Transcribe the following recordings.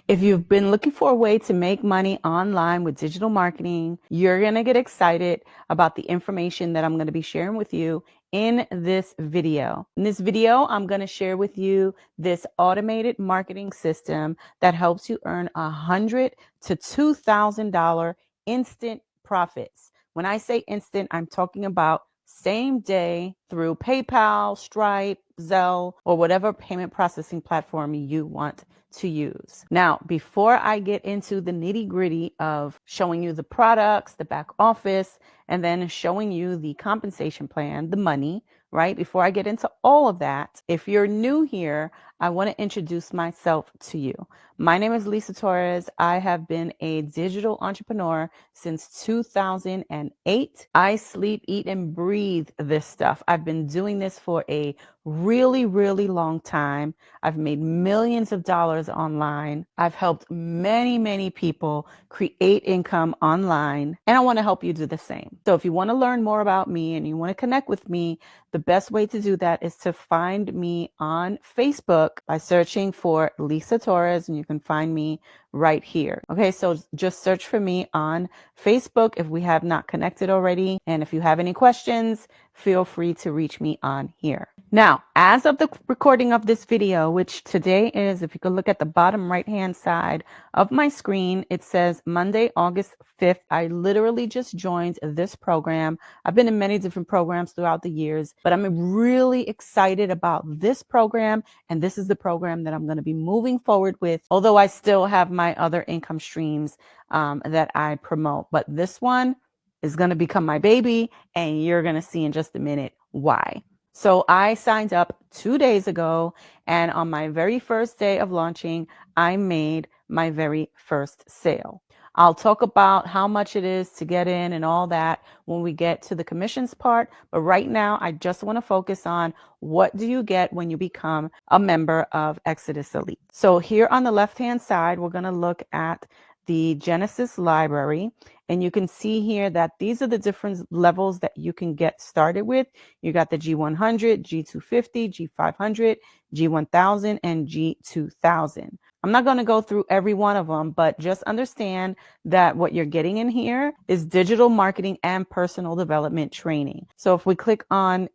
If you've been looking for a way to make money online with digital marketing, you're going to get excited about the information that I'm going to be sharing with you in this video. In this video, I'm going to share with you this automated marketing system that helps you earn $100 to $2,000 instant profits. When I say instant, I'm talking about same day through PayPal, Stripe, Zelle, or whatever payment processing platform you want to use. Now, before I get into the nitty-gritty of showing you the products, the back office, and then showing you the compensation plan, the money, right? Before I get into all of that, if you're new here, I want to introduce myself to you. My name is Lisa Torres. I have been a digital entrepreneur since 2008. I sleep, eat, and breathe this stuff. I've been doing this for a really, really long time. I've made millions of dollars online. I've helped many, many people create income online, and I want to help you do the same. So if you want to learn more about me and you want to connect with me, the best way to do that is to find me on Facebook by searching for Lisa Torres, and you can find me right here. Okay, so just search for me on Facebook if we have not connected already. And if you have any questions, feel free to reach me on here. Now, as of the recording of this video, which today is, if you could look at the bottom right-hand side of my screen, it says Monday, August 5th. I literally just joined this program. I've been in many different programs throughout the years, but I'm really excited about this program, and this is the program that I'm going to be moving forward with, although I still have my other income streams that I promote. But this one is going to become my baby, and you're going to see in just a minute why. So I signed up 2 days ago, and on my very first day of launching, I made my very first sale. I'll talk about how much it is to get in and all that when we get to the commissions part. But right now, I just want to focus on what do you get when you become a member of Exitus Elite. So here on the left-hand side, we're going to look at the Genesis library, and you can see here that these are the different levels that you can get started with. You got the G100, G250, G500, G1000, and G2000. I'm not going to go through every one of them, but just understand that what you're getting in here is digital marketing and personal development training. So if we click on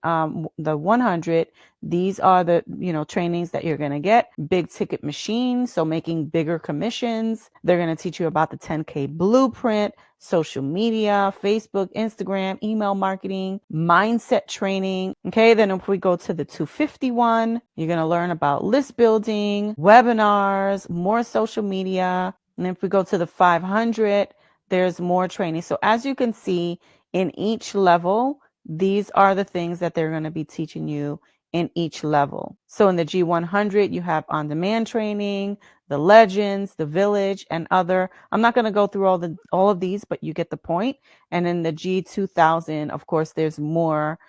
the 100, these are the trainings that you're going to get. Big ticket machines, so making bigger commissions. They're going to teach you about the 10K blueprint, social media, Facebook, Instagram, email marketing, mindset training. Okay, then if we go to the 251, you're going to learn about list building, webinars, more social media. And if we go to the 500, there's more training. So as you can see, in each level, these are the things that they're going to be teaching you in each level. So in the G100, you have on-demand training, the legends, the village, and other. I'm not going to go through all of these, but you get the point. And in the G2000, of course, there's more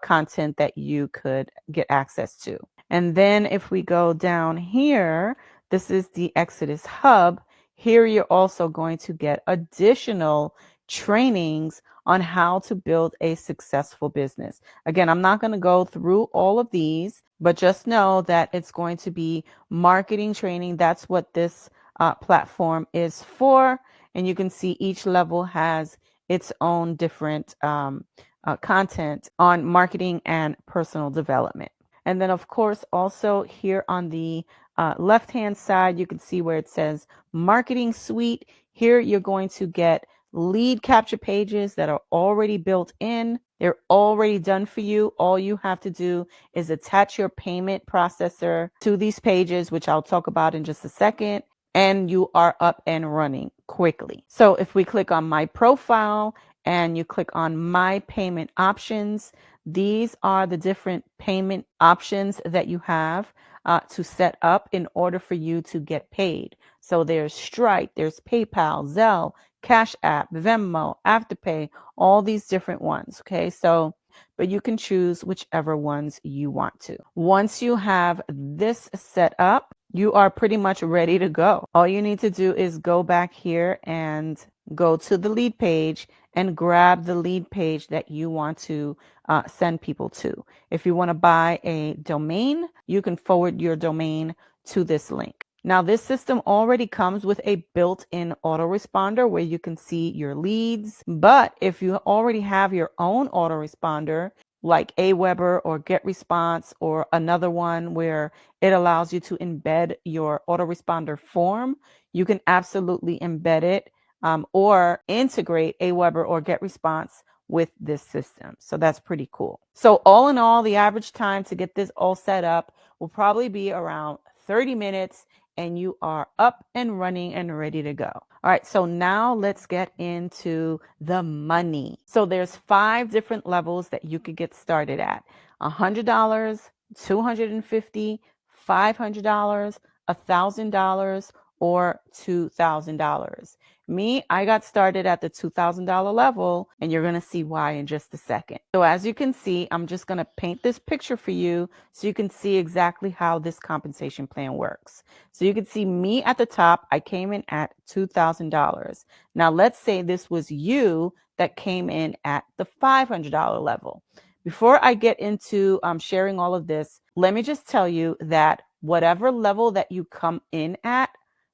content that you could get access to. And then if we go down here, this is the Exitus Hub. Here you're also going to get additional trainings on how to build a successful business. Again, I'm not going to go through all of these, but just know that it's going to be marketing training. That's what this platform is for. And you can see each level has its own different content on marketing and personal development. And then, of course, also here on the left-hand side, you can see where it says Marketing Suite. Here you're going to get lead capture pages that are already built in. They're already done for you. All you have to do is attach your payment processor to these pages, which I'll talk about in just a second, and you are up and running quickly. So if we click on My Profile and you click on My Payment Options, these are the different payment options that you have to set up in order for you to get paid. So there's Stripe, there's PayPal, Zelle, Cash App, Venmo, Afterpay, all these different ones. Okay, so but you can choose whichever ones you want to. Once you have this set up, you are pretty much ready to go. All you need to do is go back here and go to the lead page and grab the lead page that you want to send people to. If you want to buy a domain, you can forward your domain to this link. Now, this system already comes with a built-in autoresponder where you can see your leads. But if you already have your own autoresponder, like Aweber or GetResponse or another one where it allows you to embed your autoresponder form, you can absolutely embed it or integrate Aweber or GetResponse with this system. So that's pretty cool. So all in all, the average time to get this all set up will probably be around 30 minutes and you are up and running and ready to go. All right, so now let's get into the money. So there's 5 different levels that you could get started at. $100, $250, $500, $1,000, or $2,000. Me, I got started at the $2,000 level, and you're going to see why in just a second. So as you can see, I'm just going to paint this picture for you so you can see exactly how this compensation plan works. So you can see me at the top, I came in at $2,000. Now let's say this was you that came in at the $500 level. Before I get into sharing all of this, let me just tell you that whatever level that you come in at,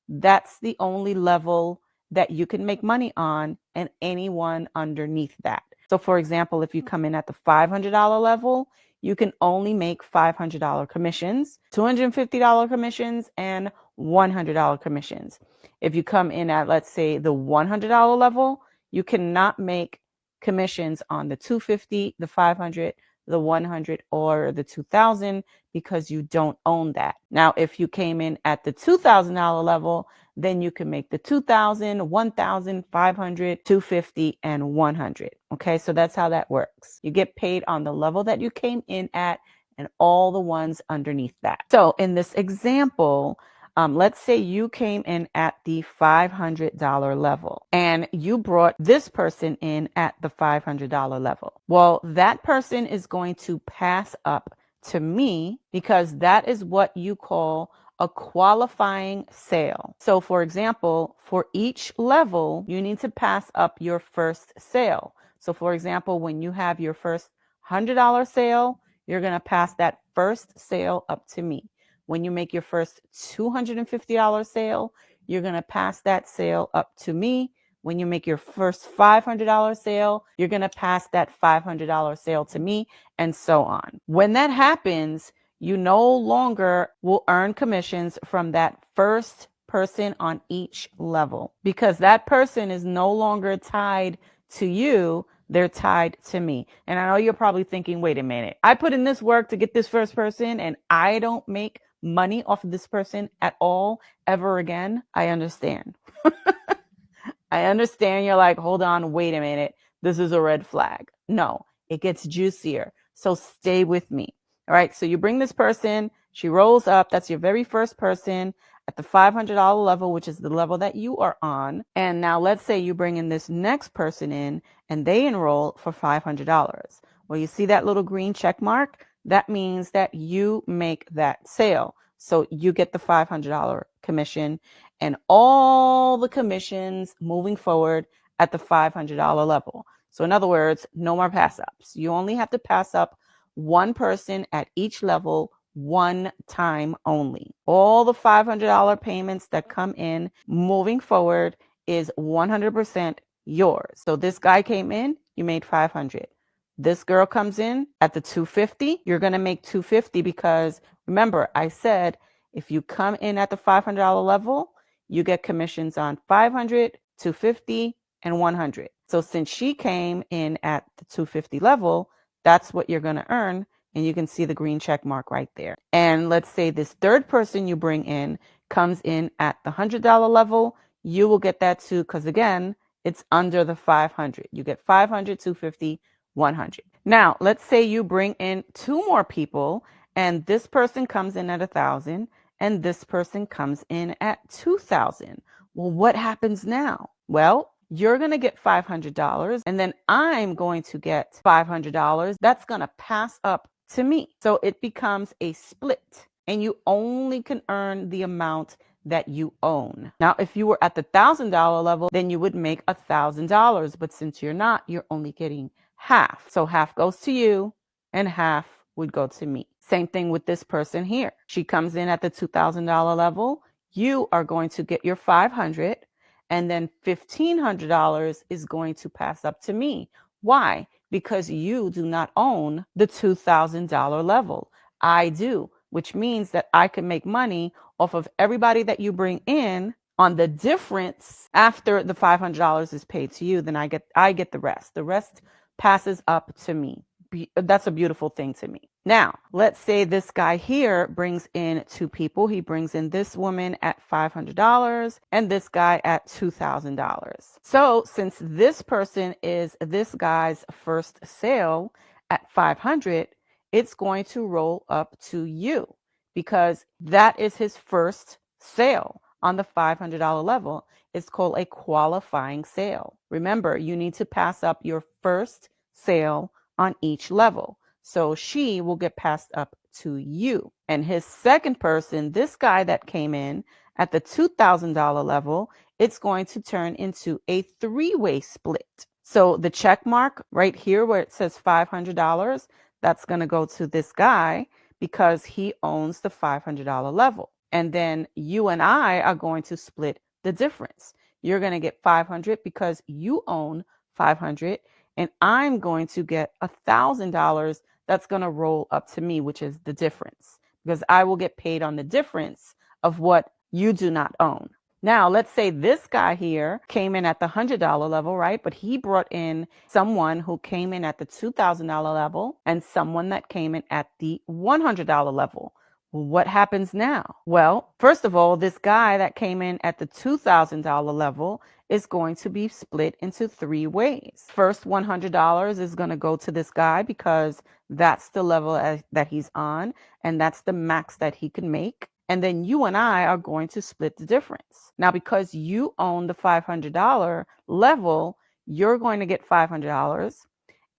that's the only level that you can make money on, and anyone underneath that. So for example, if you come in at the $500 level, you can only make $500 commissions, $250 commissions, and $100 commissions. If you come in at, let's say, the $100 level, you cannot make commissions on the $250, the $500, the $100, or the $2,000 because you don't own that. Now, if you came in at the $2,000 level, then you can make the $2,000, $1,000, $500, $250, and $100. Okay, so that's how that works. You get paid on the level that you came in at and all the ones underneath that. So in this example, let's say you came in at the $500 level and you brought this person in at the $500 level. Well, that person is going to pass up to me because that is what you call a qualifying sale. So for example, for each level, you need to pass up your first sale. So for example, when you have your first $100 sale, you're going to pass that first sale up to me. When you make your first $250 sale, you're going to pass that sale up to me. When you make your first $500 sale, you're going to pass that $500 sale to me, and so on. When that happens, you no longer will earn commissions from that first person on each level because that person is no longer tied to you. They're tied to me. And I know you're probably thinking, wait a minute, I put in this work to get this first person and I don't make money off of this person at all ever again. I understand. I understand. You're like, hold on, wait a minute. This is a red flag. No, it gets juicier. So stay with me. All right. So you bring this person, she rolls up. That's your very first person at the $500 level, which is the level that you are on. And now let's say you bring in this next person in and they enroll for $500. Well, you see that little green check mark? That means that you make that sale. So you get the $500 commission and all the commissions moving forward at the $500 level. So in other words, no more pass ups. You only have to pass up one person at each level one time only. All the $500 payments that come in moving forward is 100% yours. So this guy came in, you made 500. This girl comes in at the 250, you're going to make 250 because remember, I said if you come in at the $500 level, you get commissions on 500, 250, and 100. So since she came in at the 250 level, that's what you're going to earn. And you can see the green check mark right there. And let's say this third person you bring in comes in at the $100 level, you will get that too because again, it's under the 500. You get 500, 250, 100. Now, let's say you bring in 2 more people and this person comes in at 1,000 and this person comes in at 2,000. Well, what happens now? Well, you're going to get $500 and then I'm going to get $500. That's going to pass up to me. So it becomes a split and you only can earn the amount that you own. Now, if you were at the $1,000 level, then you would make $1,000. But since you're not, you're only getting half. So half goes to you and half would go to me. Same thing with this person here. She comes in at the $2,000 level. you are going to get your $500, and then $1,500 is going to pass up to me. Why? Because you do not own the $2,000 level. I do, which means that I can make money off of everybody that you bring in. On the difference after the $500 is paid to you, then I get the rest. The rest passes up to me. That's a beautiful thing to me. Now, let's say this guy here brings in two people. He brings in this woman at $500 and this guy at $2,000. So since this person is this guy's first sale at $500, it's going to roll up to you because that is his first sale on the $500 level. It's called a qualifying sale. Remember, you need to pass up your first sale on each level. So she will get passed up to you. And his second person, this guy that came in at the $2,000 level, it's going to turn into a three-way split. So the check mark right here where it says $500, that's going to go to this guy because he owns the $500 level. And then you and I are going to split the difference. You're going to get $500 because you own $500, and I'm going to get $1,000 that's going to roll up to me, which is the difference, because I will get paid on the difference of what you do not own. Now, let's say this guy here came in at the $100 level, right? But he brought in someone who came in at the $2,000 level and someone that came in at the $100 level. What happens now? Well, first of all, this guy that came in at the $2,000 level is going to be split into three ways. First, $100 is going to go to this guy because that's the level that he's on, and that's the max that he can make. And then you and I are going to split the difference. Now, because you own the $500 level, you're going to get $500,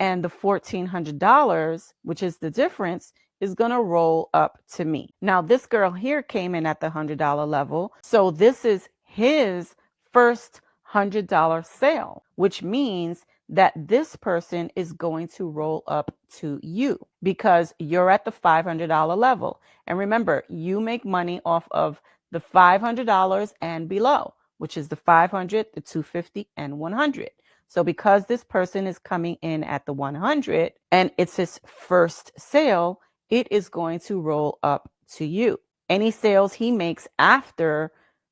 and the $1,400, which is the difference, is going to roll up to me. Now, this girl here came in at the $100 level, so this is his first $100 sale, which means that this person is going to roll up to you because you're at the $500 level. And remember, you make money off of the $500 and below, which is the $500, the $250, and $100. So because this person is coming in at the $100 and it's his first sale, it is going to roll up to you. Any sales he makes after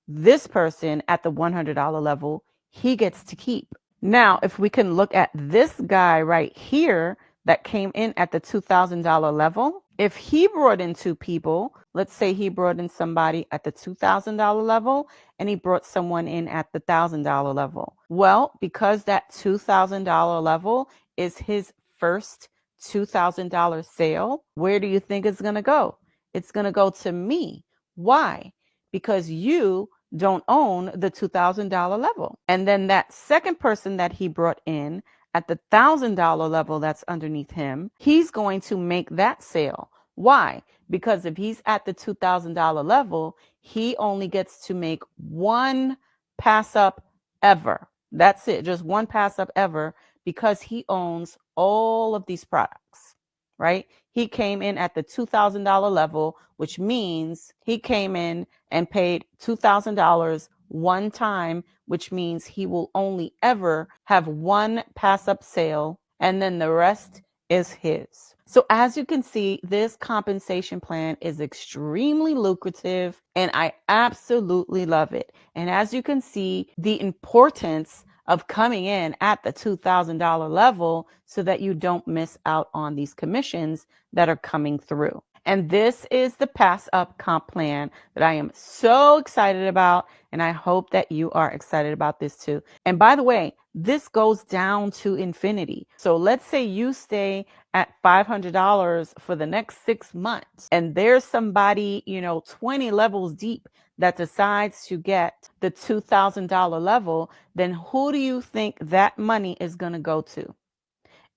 this person at the $100 level, he gets to keep. Now, if we can look at this guy right here that came in at the $2,000 level, if he brought in two people, let's say he brought in somebody at the $2,000 level and he brought someone in at the $1,000 level. Well, because that $2,000 level is his first $2,000 sale, where do you think it's going to go? It's going to go to me. Why? Because you don't own the $2,000 level. And then that second person that he brought in at the $1,000 level that's underneath him, he's going to make that sale. Why? Because if he's at the $2,000 level, he only gets to make one pass up ever. That's it, just one pass up ever, because he owns all of these products, right? He came in at the $2,000 level, which means he came in and paid $2,000 one time, which means he will only ever have one pass up sale, and then the rest is his. So as you can see, this compensation plan is extremely lucrative and I absolutely love it. And as you can see, the importance of coming in at the $2,000 level so that you don't miss out on these commissions that are coming through. And this is the Pass Up Comp Plan that I am so excited about, and I hope that you are excited about this too. And by the way, this goes down to infinity. So let's say you stay at $500 for the next 6 months, and there's somebody, 20 levels deep that decides to get the $2,000 level, then who do you think that money is going to go to?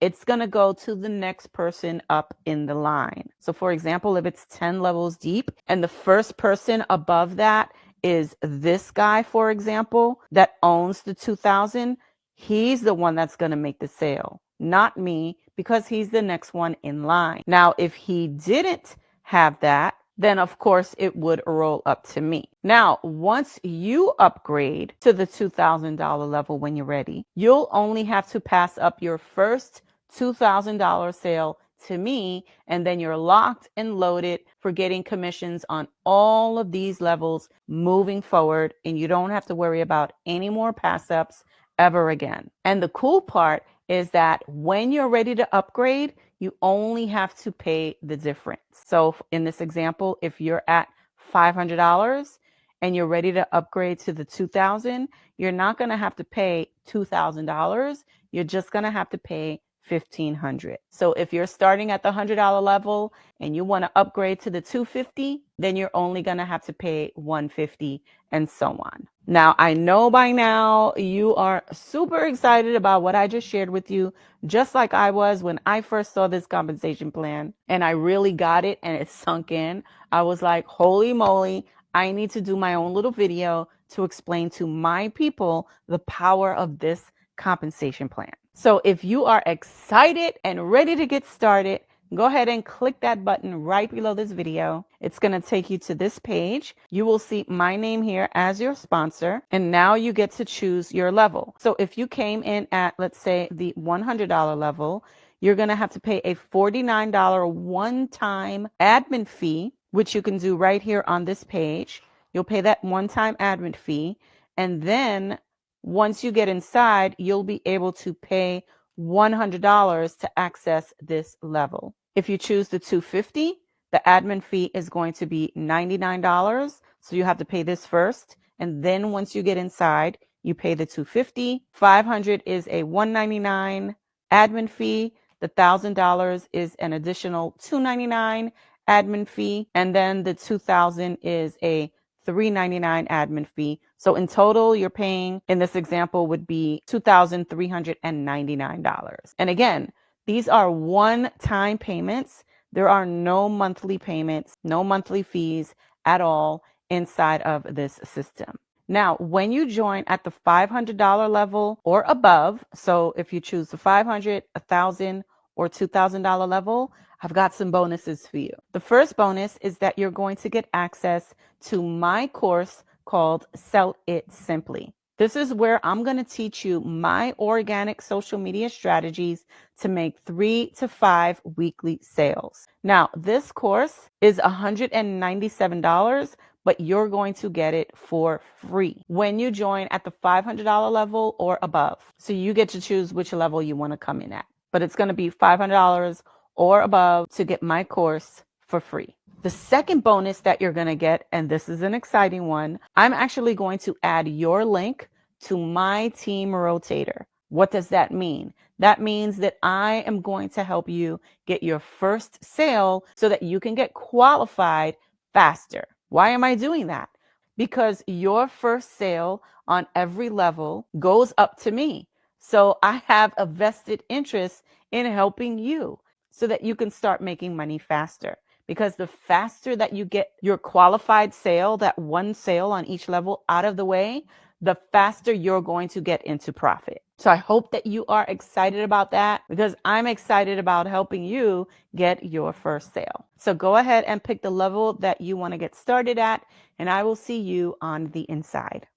It's going to go to the next person up in the line. So for example, if it's 10 levels deep and the first person above that is this guy, for example, that owns the 2,000, he's the one that's going to make the sale, not me, because he's the next one in line. Now, if he didn't have that, then of course it would roll up to me. Now, once you upgrade to the $2,000 level when you're ready, you'll only have to pass up your first $2,000 sale to me, and then you're locked and loaded for getting commissions on all of these levels moving forward, and you don't have to worry about any more pass ups ever again. And the cool part is that when you're ready to upgrade, you only have to pay the difference. So in this example, if you're at $500 and you're ready to upgrade to the $2,000, you're not going to have to pay $2,000. You're just going to have to pay $1,500. So if you're starting at the $100 level and you want to upgrade to the $250, then you're only going to have to pay $150, and so on. Now, I know by now you are super excited about what I just shared with you, just like I was when I first saw this compensation plan and I really got it and it sunk in. I was like, holy moly, I need to do my own little video to explain to my people the power of this compensation plan. So if you are excited and ready to get started, go ahead and click that button right below this video. It's going to take you to this page. You will see my name here as your sponsor, and now you get to choose your level. So if you came in at, let's say, the $100 level, you're going to have to pay a $49 one-time admin fee, which you can do right here on this page. You'll pay that one-time admin fee, and then once you get inside, you'll be able to pay $100 to access this level. If you choose the $250, the admin fee is going to be $99. So you have to pay this first. And then once you get inside, you pay the $250. $500 is a $199 admin fee. The $1,000 is an additional $299 admin fee. And then the $2,000 is a $399 admin fee. So in total, you're paying, in this example, would be $2,399. And again, these are one-time payments. There are no monthly payments, no monthly fees at all inside of this system. Now, when you join at the $500 level or above, so if you choose the $500, $1,000, or $2,000 level, I've got some bonuses for you. The first bonus is that you're going to get access to my course called Sell It Simply. This is where I'm going to teach you my organic social media strategies to make 3 to 5 weekly sales. Now, this course is $197, but you're going to get it for free when you join at the $500 level or above. So you get to choose which level you want to come in at. But it's going to be $500 or above to get my course for free. The second bonus that you're going to get, and this is an exciting one, I'm actually going to add your link to my team rotator. What does that mean? That means that I am going to help you get your first sale so that you can get qualified faster. Why am I doing that? Because your first sale on every level goes up to me. So I have a vested interest in helping you so that you can start making money faster. Because the faster that you get your qualified sale, that one sale on each level out of the way, the faster you're going to get into profit. So I hope that you are excited about that, because I'm excited about helping you get your first sale. So go ahead and pick the level that you want to get started at, and I will see you on the inside.